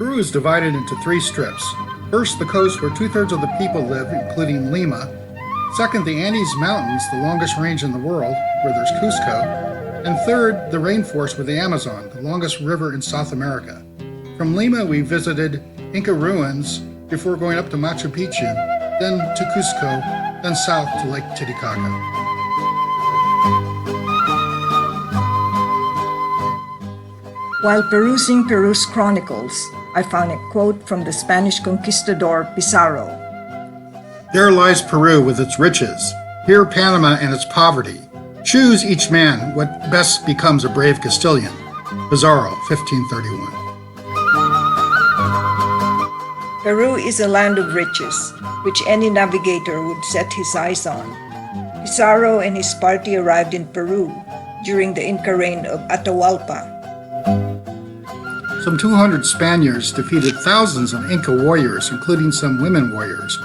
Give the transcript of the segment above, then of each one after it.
Peru is divided into three strips. First, the coast where two-thirds of the people live, including Lima. Second, the Andes Mountains, the longest range in the world, where there's Cusco. And third, the rainforest with the Amazon, the longest river in South America. From Lima, we visited Inca ruins before going up to Machu Picchu, then to Cusco, then south to Lake Titicaca. While perusing Peru's chronicles, I found a quote from the Spanish conquistador Pizarro. There lies Peru with its riches, here Panama and its poverty. Choose each man what best becomes a brave Castilian. Pizarro, 1531. Peru is a land of riches, which any navigator would set his eyes on. Pizarro and his party arrived in Peru during the Inca reign of Atahualpa. Some 200 Spaniards defeated thousands of Inca warriors, including some women warriors.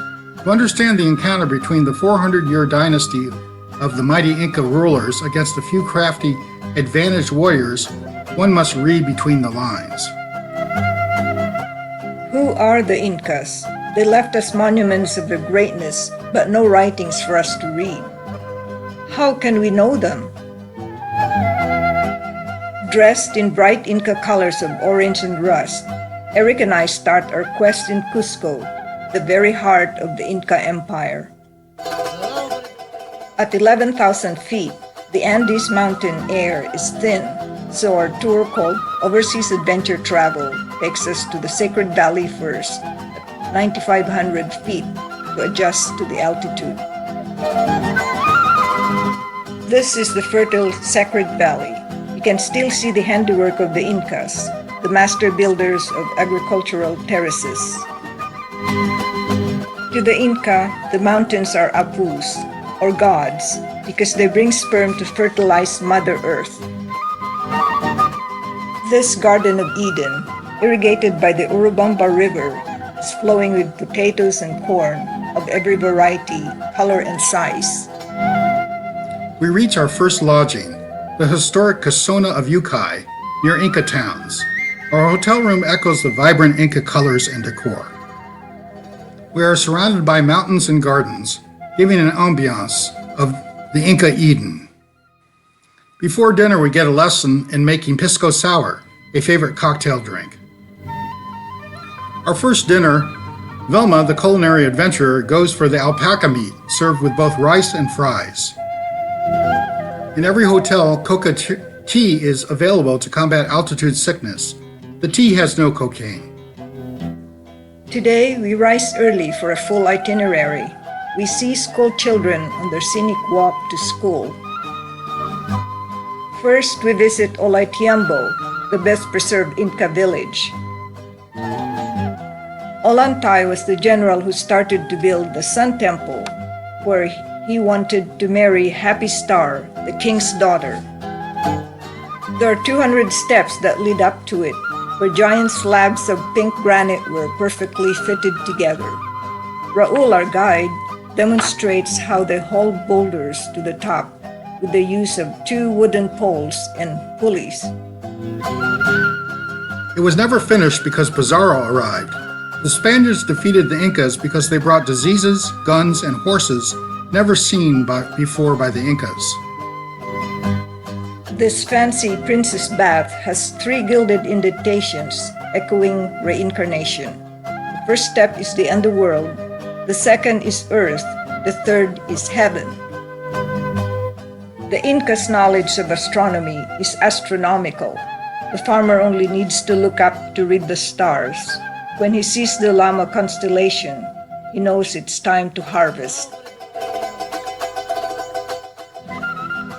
To understand the encounter between the 400-year dynasty of the mighty Inca rulers against a few crafty, advantaged warriors, one must read between the lines. Who are the Incas? They left us monuments of their greatness, but no writings for us to read. How can we know them? Dressed in bright Inca colors of orange and rust, Eric and I start our quest in Cusco, the very heart of the Inca Empire. At 11,000 feet, the Andes mountain air is thin, so our tour called Overseas Adventure Travel takes us to the Sacred Valley first, at 9,500 feet, to adjust to the altitude. This is the fertile Sacred Valley. You can still see the handiwork of the Incas, the master builders of agricultural terraces. To the Inca, the mountains are apus, or gods, because they bring sperm to fertilize Mother Earth. This Garden of Eden, irrigated by the Urubamba River, is flowing with potatoes and corn of every variety, color, and size. We reach our first lodging, the historic Casona of Yucay, near Inca towns. Our hotel room echoes the vibrant Inca colors and decor. We are surrounded by mountains and gardens, giving an ambiance of the Inca Eden. Before dinner, we get a lesson in making pisco sour, a favorite cocktail drink. Our first dinner, Vilma, the culinary adventurer, goes for the alpaca meat, served with both rice and fries. In every hotel, coca tea is available to combat altitude sickness. The tea has no cocaine. Today, we rise early for a full itinerary. We see school children on their scenic walk to school. First, we visit Ollantaytambo, the best-preserved Inca village. Ollantay was the general who started to build the Sun Temple, where he wanted to marry Happy Star, the king's daughter. There are 200 steps that lead up to it, where giant slabs of pink granite were perfectly fitted together. Raul, our guide, demonstrates how they haul boulders to the top with the use of 2 wooden poles and pulleys. It was never finished because Pizarro arrived. The Spaniards defeated the Incas because they brought diseases, guns, and horses never seen before by the Incas. This fancy princess bath has 3 gilded indentations, echoing reincarnation. The first step is the underworld, the second is earth, the third is heaven. The Inca's knowledge of astronomy is astronomical. The farmer only needs to look up to read the stars. When he sees the Llama constellation, he knows it's time to harvest.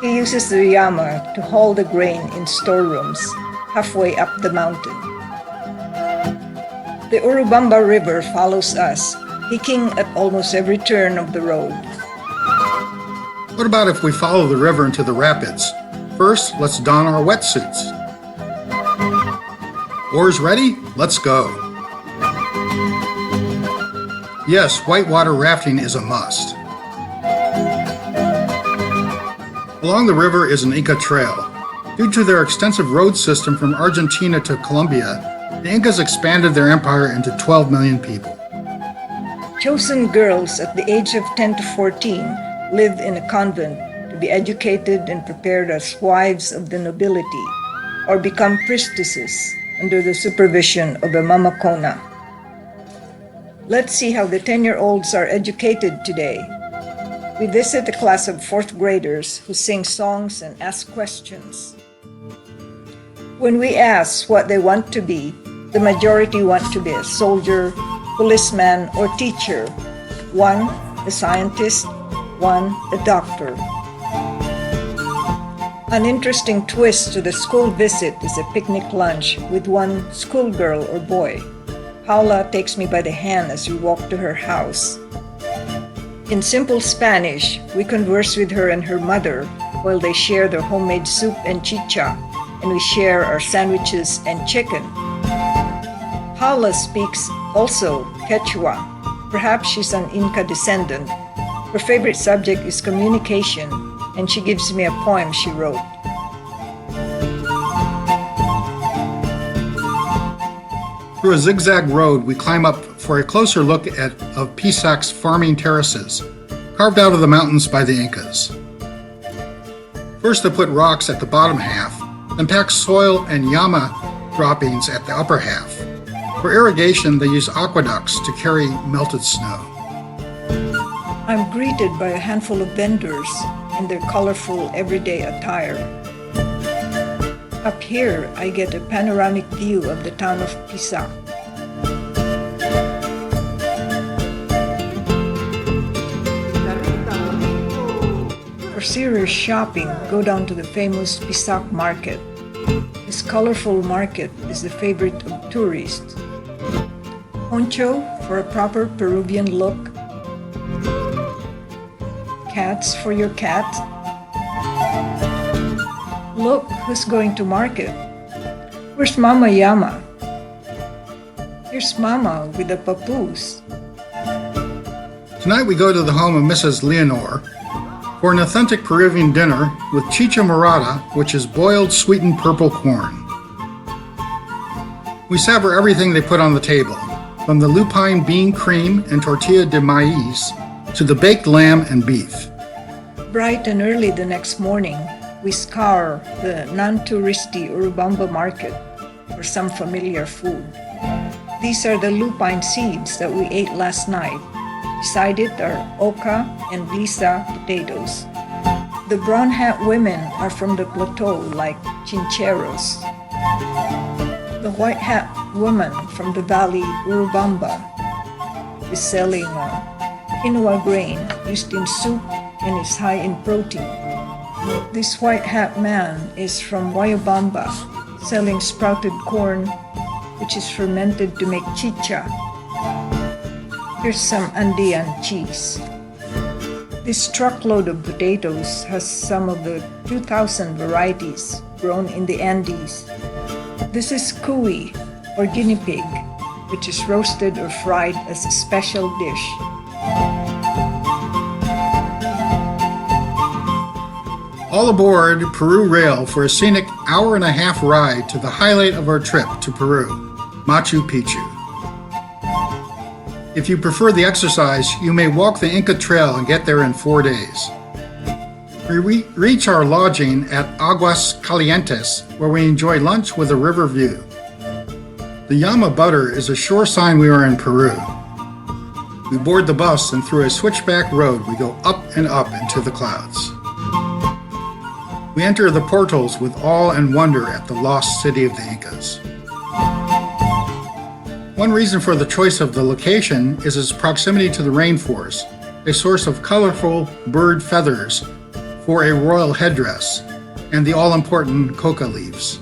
He uses the llama to haul the grain in storerooms halfway up the mountain. The Urubamba River follows us, peaking at almost every turn of the road. What about if we follow the river into the rapids? First, let's don our wetsuits. Oars ready? Let's go. Yes, whitewater rafting is a must. Along the river is an Inca trail. Due to their extensive road system from Argentina to Colombia, The Incas expanded their empire into 12 million people. Chosen girls at the age of 10 to 14 lived in a convent to be educated and prepared as wives of the nobility or become priestesses under the supervision of a mamacona. Let's see how the 10-year-olds are educated today. We visit a class of 4th graders who sing songs and ask questions. When we ask what they want to be, the majority want to be a soldier, policeman, or teacher. One, a scientist, one, a doctor. An interesting twist to the school visit is a picnic lunch with one schoolgirl or boy. Paula takes me by the hand as we walk to her house. In simple Spanish, we converse with her and her mother while they share their homemade soup and chicha, and we share our sandwiches and chicken. Paula speaks also Quechua. Perhaps she's an Inca descendant. Her favorite subject is communication, and she gives me a poem she wrote. Through a zigzag road, we climb up for a closer look of Pisac's farming terraces, carved out of the mountains by the Incas. First, they put rocks at the bottom half, then pack soil and llama droppings at the upper half. For irrigation, they use aqueducts to carry melted snow. I'm greeted by a handful of vendors in their colorful everyday attire. Up here, I get a panoramic view of the town of Pisac. For serious shopping, go down to the famous Pisac market. This colorful market is the favorite of tourists. Poncho for a proper Peruvian look. Cats for your cat. Look who's going to market. Where's Mama Yama? Here's Mama with the papoose. Tonight we go to the home of Mrs. Leonor for an authentic Peruvian dinner with chicha morada, which is boiled sweetened purple corn. We savor everything they put on the table, from the lupine bean cream and tortilla de maíz to the baked lamb and beef. Bright and early the next morning, we scour the non-touristy Urubamba market for some familiar food. These are the lupine seeds that we ate last night. Beside it are oca and blisa potatoes. The brown hat women are from the plateau like chincheros. The white hat woman from the valley Urubamba is selling quinoa grain used in soup and is high in protein. This white hat man is from Wayobamba, selling sprouted corn, which is fermented to make chicha. Here's some Andean cheese. This truckload of potatoes has some of the 2,000 varieties grown in the Andes. This is cuy, or guinea pig, which is roasted or fried as a special dish. All aboard Peru Rail for a scenic hour-and-a-half ride to the highlight of our trip to Peru, Machu Picchu. If you prefer the exercise, you may walk the Inca Trail and get there in 4 days. We reach our lodging at Aguas Calientes, where we enjoy lunch with a river view. The llama butter is a sure sign we are in Peru. We board the bus, and through a switchback road we go up and up into the clouds. We enter the portals with awe and wonder at the lost city of the Incas. One reason for the choice of the location is its proximity to the rainforest, a source of colorful bird feathers for a royal headdress, and the all-important coca leaves.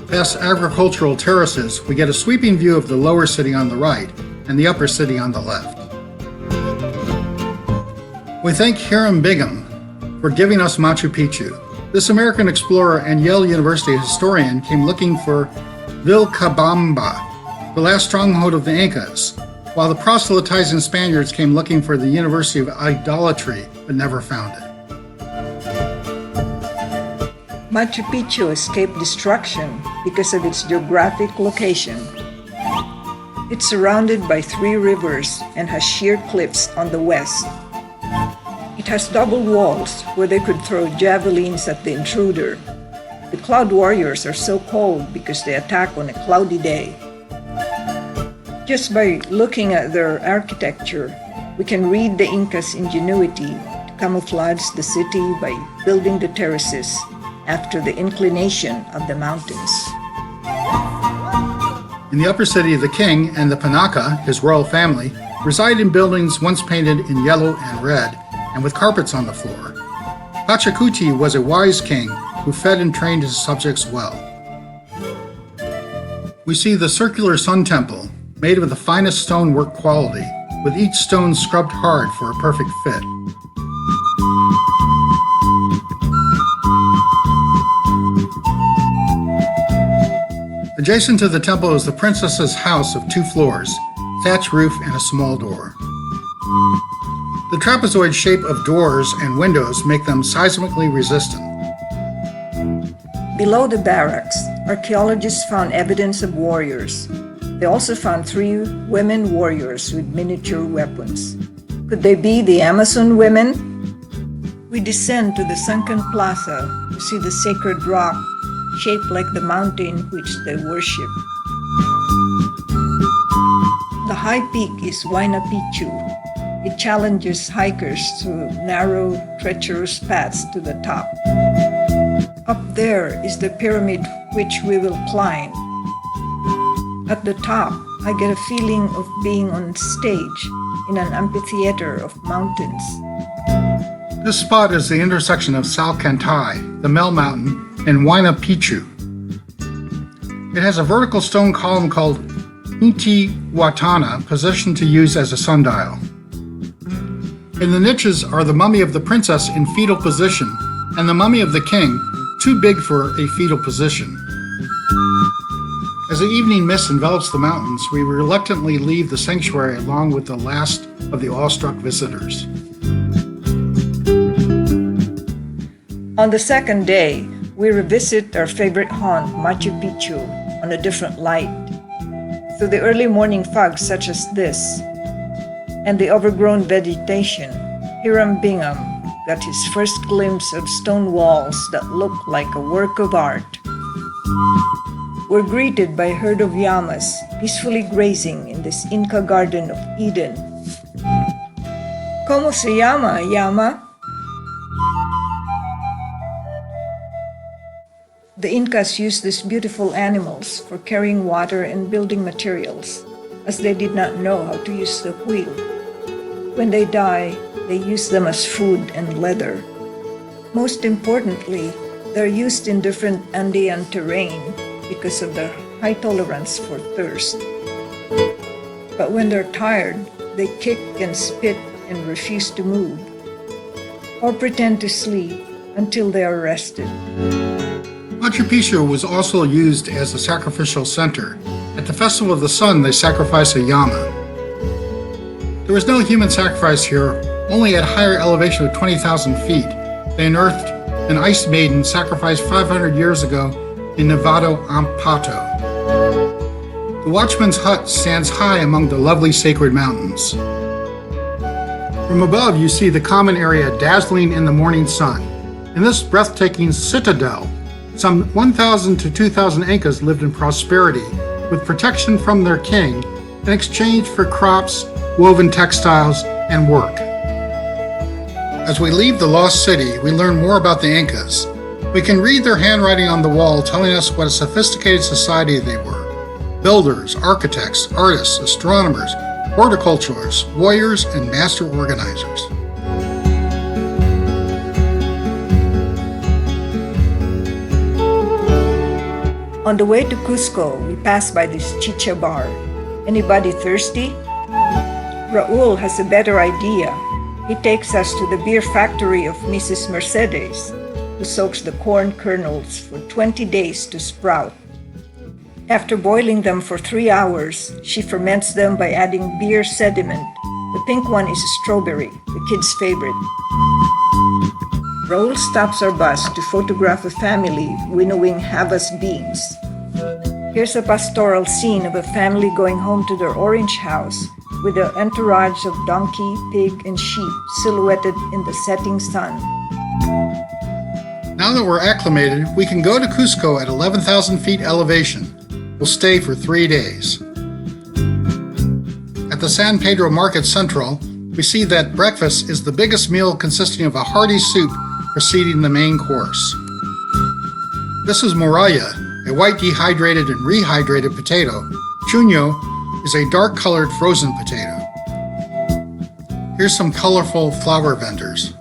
Past agricultural terraces, we get a sweeping view of the lower city on the right and the upper city on the left. We thank Hiram Bingham for giving us Machu Picchu. This American explorer and Yale University historian came looking for Vilcabamba, the last stronghold of the Incas, while the proselytizing Spaniards came looking for the University of Idolatry, but never found it. Machu Picchu escaped destruction because of its geographic location. It's surrounded by 3 rivers and has sheer cliffs on the west. It has double walls where they could throw javelins at the intruder. The cloud warriors are so cold because they attack on a cloudy day. Just by looking at their architecture, we can read the Incas' ingenuity to camouflage the city by building the terraces after the inclination of the mountains. In the upper city, the king and the Panaka, his royal family, reside in buildings once painted in yellow and red and with carpets on the floor. Pachacuti was a wise king who fed and trained his subjects well. We see the circular sun temple, made of the finest stonework quality, with each stone scrubbed hard for a perfect fit. Adjacent to the temple is the princess's house of 2 floors, thatch roof and a small door. The trapezoid shape of doors and windows make them seismically resistant. Below the barracks, archaeologists found evidence of warriors. They also found 3 women warriors with miniature weapons. Could they be the Amazon women? We descend to the sunken plaza to see the sacred rock shaped like the mountain which they worship. The high peak is Huayna Picchu. It challenges hikers through narrow, treacherous paths to the top. Up there is the pyramid which we will climb. At the top, I get a feeling of being on stage in an amphitheater of mountains. This spot is the intersection of Salcantay, the Mel Mountain, and Huayna Picchu. It has a vertical stone column called Intihuatana, positioned to use as a sundial. In the niches are the mummy of the princess in fetal position and the mummy of the king, too big for a fetal position. As the evening mist envelops the mountains, we reluctantly leave the sanctuary along with the last of the awestruck visitors. On the second day, we revisit our favorite haunt, Machu Picchu, on a different light. Through the early morning fog such as this, and the overgrown vegetation, Hiram Bingham got his first glimpse of stone walls that look like a work of art. We're greeted by a herd of llamas peacefully grazing in this Inca Garden of Eden. ¿Cómo se llama, llama? The Incas used these beautiful animals for carrying water and building materials, as they did not know how to use the wheel. When they die, they use them as food and leather. Most importantly, they're used in different Andean terrain because of their high tolerance for thirst. But when they're tired, they kick and spit and refuse to move, or pretend to sleep until they are rested. Machu Picchu was also used as a sacrificial center. At the Festival of the Sun, they sacrifice a llama. There was no human sacrifice here, only at higher elevation of 20,000 feet. They unearthed an ice maiden sacrificed 500 years ago in Nevado Ampato. The watchman's hut stands high among the lovely sacred mountains. From above, you see the common area dazzling in the morning sun. In this breathtaking citadel, some 1,000 to 2,000 Incas lived in prosperity, with protection from their king in exchange for crops, woven textiles, and work. As we leave the lost city, we learn more about the Incas. We can read their handwriting on the wall telling us what a sophisticated society they were. Builders, architects, artists, astronomers, horticulturists, warriors, and master organizers. On the way to Cusco, we pass by this chicha bar. Anybody thirsty? Raul has a better idea. He takes us to the beer factory of Mrs. Mercedes, who soaks the corn kernels for 20 days to sprout. After boiling them for 3 hours, she ferments them by adding beer sediment. The pink one is strawberry, the kids' favorite. Raul stops our bus to photograph a family winnowing havas beans. Here's a pastoral scene of a family going home to their orange house with an entourage of donkey, pig, and sheep silhouetted in the setting sun. Now that we're acclimated, we can go to Cusco at 11,000 feet elevation. We'll stay for 3 days. At the San Pedro Market Central, we see that breakfast is the biggest meal, consisting of a hearty soup preceding the main course. This is moraya, a white dehydrated and rehydrated potato. Chuño is a dark-colored frozen potato. Here's some colorful flower vendors.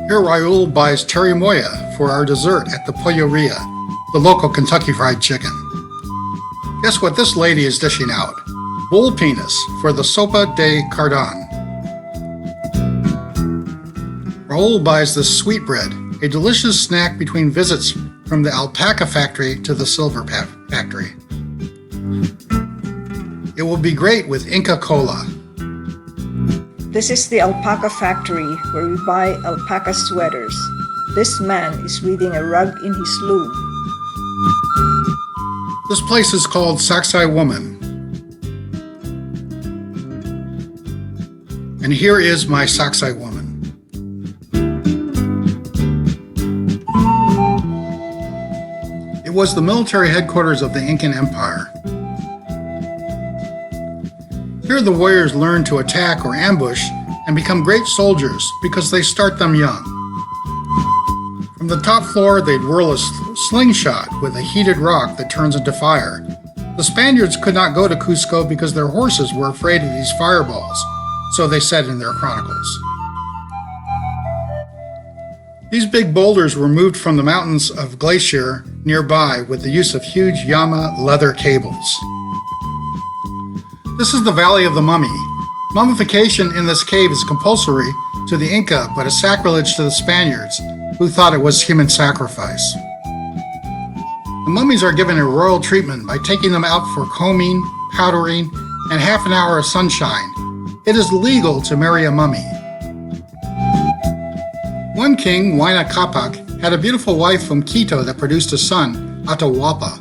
Here Raul buys cherimoya for our dessert at the Polleria, the local Kentucky Fried Chicken. Guess what this lady is dishing out? Bull penis for the sopa de cardan. Raul buys this sweetbread, a delicious snack between visits from the alpaca factory to the silver factory. It will be great with Inca Cola. This is the alpaca factory where we buy alpaca sweaters. This man is weaving a rug in his loom. This place is called Saksai Woman. And here is my Saksai woman. It was the military headquarters of the Incan Empire. Here the warriors learn to attack or ambush and become great soldiers because they start them young. From the top floor, they'd whirl a slingshot with a heated rock that turns into fire. The Spaniards could not go to Cusco because their horses were afraid of these fireballs, so they said in their chronicles. These big boulders were moved from the mountains of Glacier nearby with the use of huge llama leather cables. This is the Valley of the Mummy. Mummification in this cave is compulsory to the Inca, but a sacrilege to the Spaniards, who thought it was human sacrifice. The mummies are given a royal treatment by taking them out for combing, powdering, and half an hour of sunshine. It is legal to marry a mummy. One king, Huayna Capac, had a beautiful wife from Quito that produced a son, Atahualpa.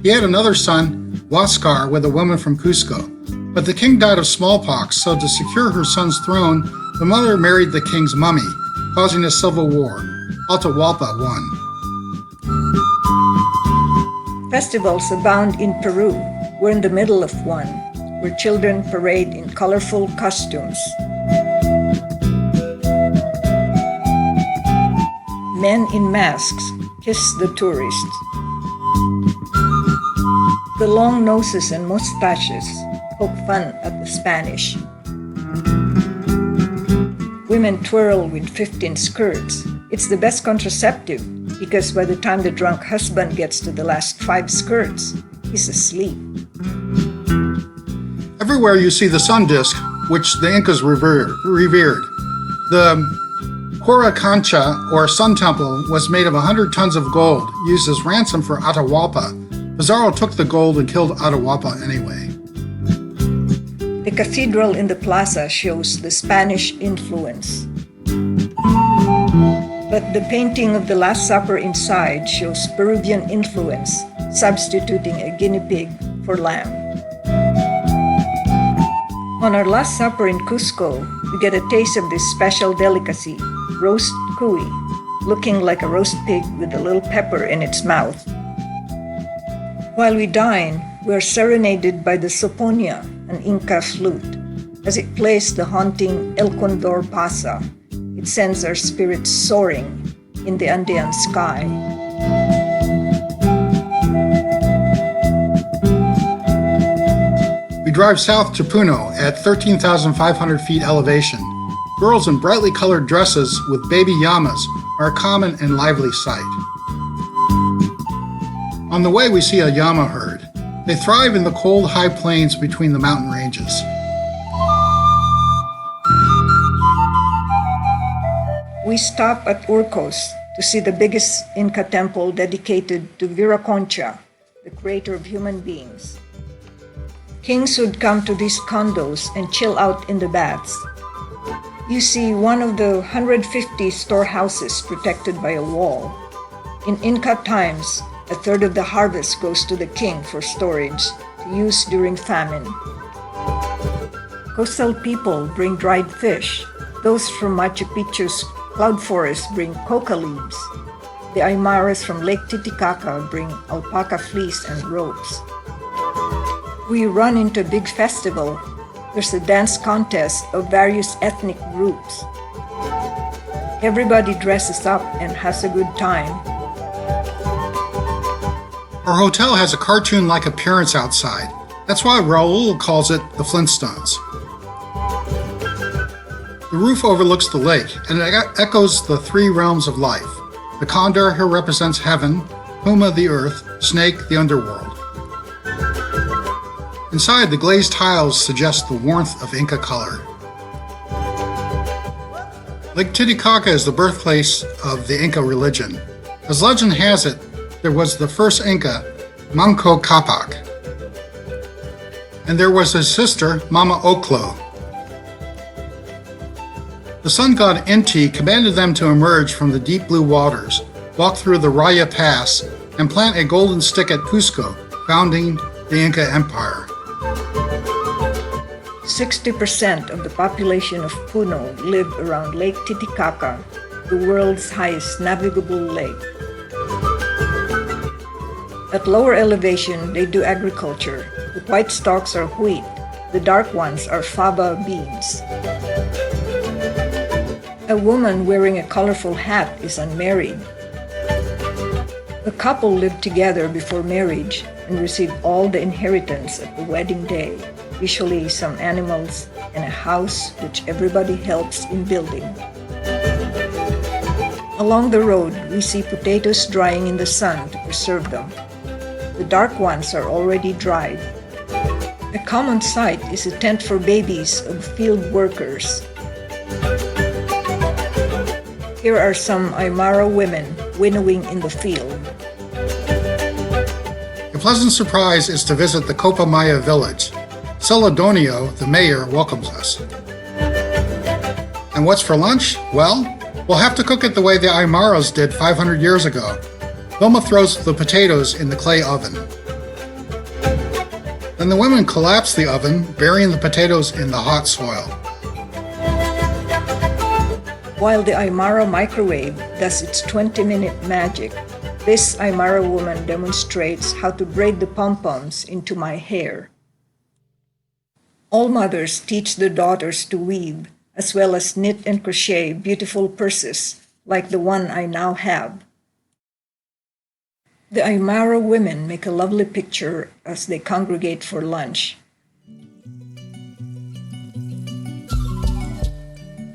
He had another son, Huascar, with a woman from Cusco. But the king died of smallpox, so to secure her son's throne, the mother married the king's mummy, causing a civil war. Atahualpa won. Festivals abound in Peru. We're in the middle of one, where children parade in colorful costumes. Men in masks kiss the tourists. The long noses and mustaches poke fun at the Spanish. Women twirl with 15 skirts. It's the best contraceptive because by the time the drunk husband gets to the last 5 skirts, he's asleep. Everywhere you see the sun disk, which the Incas revered. The Cora Concha, or Sun Temple, was made of 100 tons of gold, used as ransom for Atahualpa. Pizarro took the gold and killed Atahualpa anyway. The cathedral in the plaza shows the Spanish influence. But the painting of the Last Supper inside shows Peruvian influence, substituting a guinea pig for lamb. On our Last Supper in Cusco, we get a taste of this special delicacy, roast cuy, looking like a roast pig with a little pepper in its mouth. While we dine, we are serenaded by the soponia, an Inca flute. As it plays the haunting El Condor Pasa, it sends our spirits soaring in the Andean sky. We drive south to Puno at 13,500 feet elevation. Girls in brightly colored dresses with baby llamas are a common and lively sight. On the way, we see a llama herd. They thrive in the cold, high plains between the mountain ranges. We stop at Urcos to see the biggest Inca temple dedicated to Viracocha, the creator of human beings. Kings would come to these condos and chill out in the baths. You see one of the 150 storehouses protected by a wall. In Inca times, a third of the harvest goes to the king for storage to use during famine. Coastal people bring dried fish. Those from Machu Picchu's cloud forest bring coca leaves. The Aymaras from Lake Titicaca bring alpaca fleece and ropes. We run into a big festival. There's a dance contest of various ethnic groups. Everybody dresses up and has a good time. Our hotel has a cartoon-like appearance outside. That's why Raul calls it the Flintstones. The roof overlooks the lake, and it echoes the three realms of life. The condor here represents heaven, puma the earth, snake the underworld. Inside, the glazed tiles suggest the warmth of Inca color. Lake Titicaca is the birthplace of the Inca religion. As legend has it, there was the first Inca, Manco Capac, and there was his sister, Mama Oclo. The sun god Inti commanded them to emerge from the deep blue waters, walk through the Raya Pass, and plant a golden stick at Cusco, founding the Inca Empire. 60% of the population of Puno live around Lake Titicaca, the world's highest navigable lake. At lower elevation, they do agriculture. The white stalks are wheat, the dark ones are fava beans. A woman wearing a colorful hat is unmarried. The couple lived together before marriage and received all the inheritance at the wedding day, usually some animals and a house which everybody helps in building. Along the road, we see potatoes drying in the sun to preserve them. The dark ones are already dried. A common sight is a tent for babies of field workers. Here are some Aymara women winnowing in the field. A pleasant surprise is to visit the Copa Maya village. Celedonio, the mayor, welcomes us. And what's for lunch? Well, we'll have to cook it the way the Aymaras did 500 years ago. Vilma throws the potatoes in the clay oven. Then the women collapse the oven, burying the potatoes in the hot soil. While the Aymara microwave does its 20-minute magic, this Aymara woman demonstrates how to braid the pom-poms into my hair. All mothers teach their daughters to weave, as well as knit and crochet beautiful purses, like the one I now have. The Aymara women make a lovely picture as they congregate for lunch.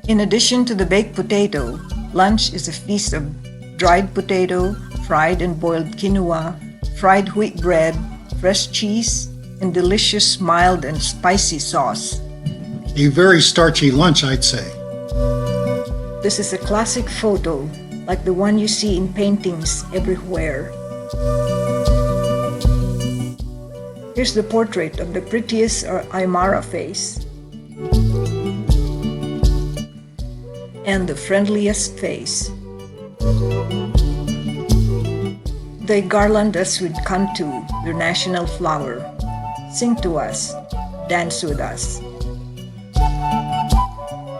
In addition to the baked potato, lunch is a feast of dried potato, fried and boiled quinoa, fried wheat bread, fresh cheese, and delicious mild and spicy sauce. A very starchy lunch, I'd say. This is a classic photo, like the one you see in paintings everywhere. Here's the portrait of the prettiest Aymara face and the friendliest face. They garland us with cantu, their national flower. Sing to us, dance with us.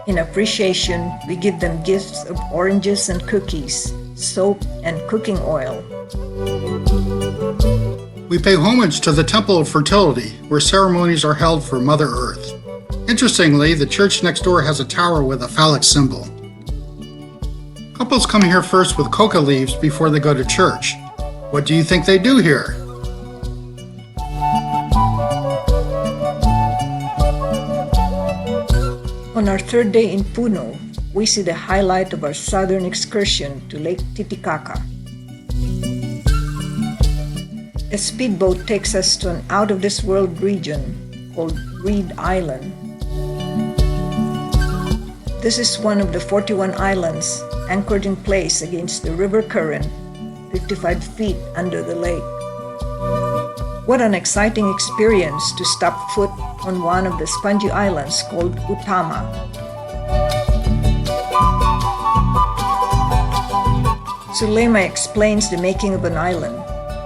In appreciation, we give them gifts of oranges and cookies, soap and cooking oil. We pay homage to the Temple of Fertility, where ceremonies are held for Mother Earth. Interestingly, the church next door has a tower with a phallic symbol. Couples come here first with coca leaves before they go to church. What do you think they do here? On our third day in Puno, we see the highlight of our southern excursion to Lake Titicaca. A speedboat takes us to an out-of-this-world region called Reed Island. This is one of the 41 islands anchored in place against the river current, 55 feet under the lake. What an exciting experience to step foot on one of the spongy islands called Utama. Zulema explains the making of an island.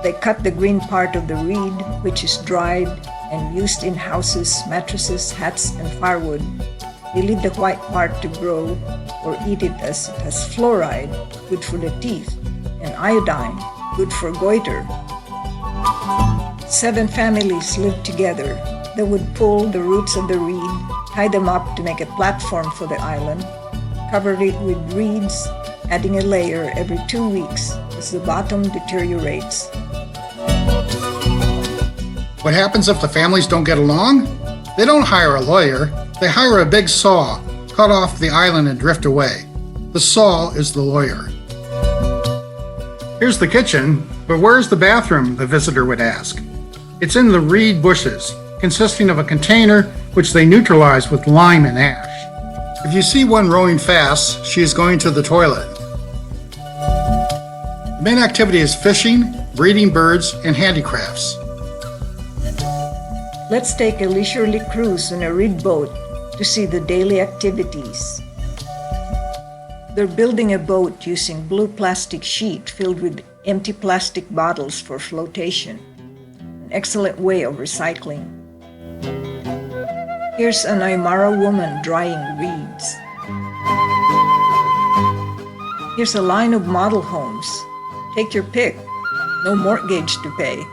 They cut the green part of the reed, which is dried and used in houses, mattresses, hats, and firewood. They leave the white part to grow or eat it as it has fluoride, good for the teeth, and iodine, good for goiter. 7 families lived together. They would pull the roots of the reed, tie them up to make a platform for the island, cover it with reeds, adding a layer every 2 weeks as the bottom deteriorates. What happens if the families don't get along? They don't hire a lawyer. They hire a big saw, cut off the island and drift away. The saw is the lawyer. Here's the kitchen, but where's the bathroom, the visitor would ask. It's in the reed bushes, consisting of a container which they neutralize with lime and ash. If you see one rowing fast, she is going to the toilet. The main activity is fishing, breeding birds, and handicrafts. Let's take a leisurely cruise on a reed boat to see the daily activities. They're building a boat using blue plastic sheet filled with empty plastic bottles for flotation. An excellent way of recycling. Here's an Aymara woman drying reeds. Here's a line of model homes. Take your pick. No mortgage to pay.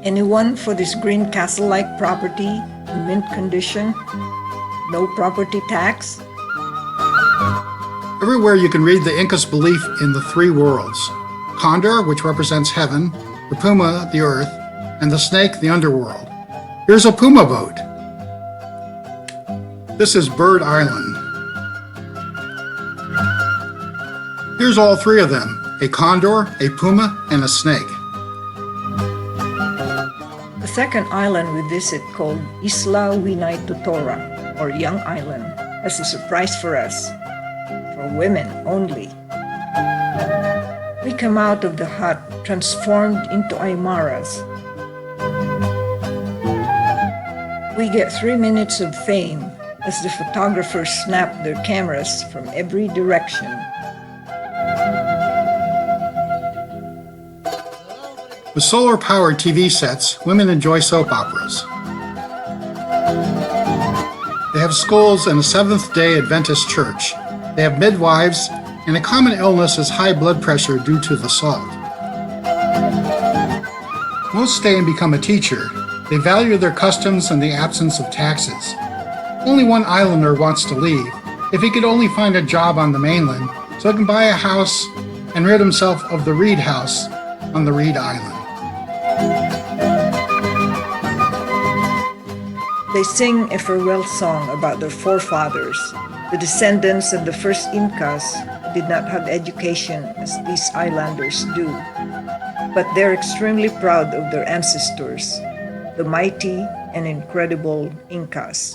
Anyone for this green castle-like property in mint condition? No property tax? Everywhere you can read the Inca's belief in the 3 worlds. Condor, which represents heaven, the puma, the earth, and the snake, the underworld. Here's a puma boat. This is Bird Island. Here's all 3 of them, a condor, a puma, and a snake. The second island we visit, called Isla Winay Tutora, or Young Island, has a surprise for us. For women only. We come out of the hut transformed into Aymaras. We get 3 minutes of fame as the photographers snap their cameras from every direction. With solar-powered TV sets, women enjoy soap operas. They have schools and a Seventh-day Adventist church. They have midwives, and a common illness is high blood pressure due to the salt. Most stay and become a teacher. They value their customs and the absence of taxes. Only one islander wants to leave, if he could only find a job on the mainland, so he can buy a house and rid himself of the reed house on the Reed Island. They sing a farewell song about their forefathers, the descendants of the first Incas who did not have education as these islanders do. But they're extremely proud of their ancestors, the mighty and incredible Incas.